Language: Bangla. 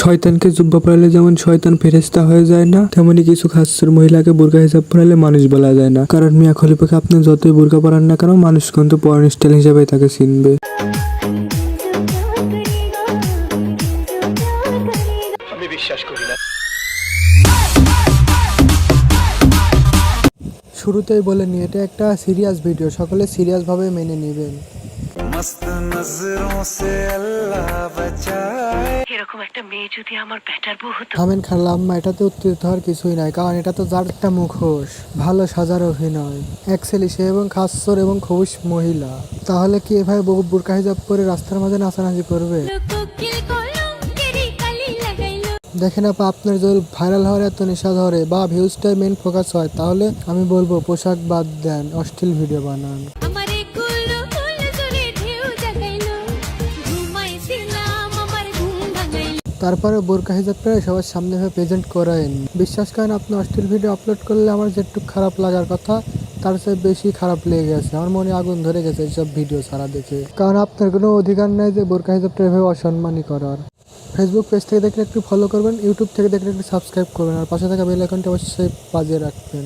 শয়তানকে জুব্বা পরালে যেমন শয়তান ফেরেশতা হয়ে যায় না, তেমনি কিছু খাসের মহিলাকে বোরকা হিসাব পরালে মানুষ বলা যায় না। কারণ মিয়া খলিফাকে আপনি যতই বোরকা পরান না কেন, মানুষ কিন্তু পর্ন স্টাইল হিসেবে তাকে চিনবে। আমি বিশ্বাস করি না। শুরুতেই বলে নি, এটা একটা সিরিয়াস ভিডিও, সকলে সিরিয়াস ভাবে মেনে নেবেন। এরকম একটা মেয়ে যদি আমার বেটার বউ হতো। থামেন খালাম্মা, এটাতে উত্তেজিত হওয়ার কিছুই নাই, কারণ এটা তো যার একটা মুখোশ, ভালো সাজার অভিনয়, এক্সেলি সে এবং খাসর এবং খবুশ মহিলা। তাহলে কি এভাবে বোরকা হিজাব পরে রাস্তার মাঝে নাচানাচি করবে? দেখেন আপা, আপনার যদি ভাইরাল হওয়ার এত নেশা ধরে বা ভিউজটাই মেন ফোকাস হয়, তাহলে আমি বলবো পোশাক বাদ দেন, অশ্লীল ভিডিও বানান। তারপরে বোরকা হিজাব পরে সবার সামনে ভাবে প্রেজেন্ট করেন। বিশ্বাস করেন, আপনি অশ্লীল ভিডিও আপলোড করলে আমার যেটুকু খারাপ লাগার কথা তার চেয়ে বেশি খারাপ লেগে গেছে। আমার মনে আগুন ধরে গেছে এইসব ভিডিও ছাড়া দেখে। কারণ আপনার কোনো অধিকার নেই যে বোরকা হিজাবটা এভাবে অসম্মানী করার। ফেসবুক পেজ থেকে দেখলে একটু ফলো করবেন, ইউটিউব থেকে দেখলে একটু সাবস্ক্রাইব করবেন, আর পাশে থাকা বেল আইকনটা অবশ্যই বাজিয়ে রাখবেন।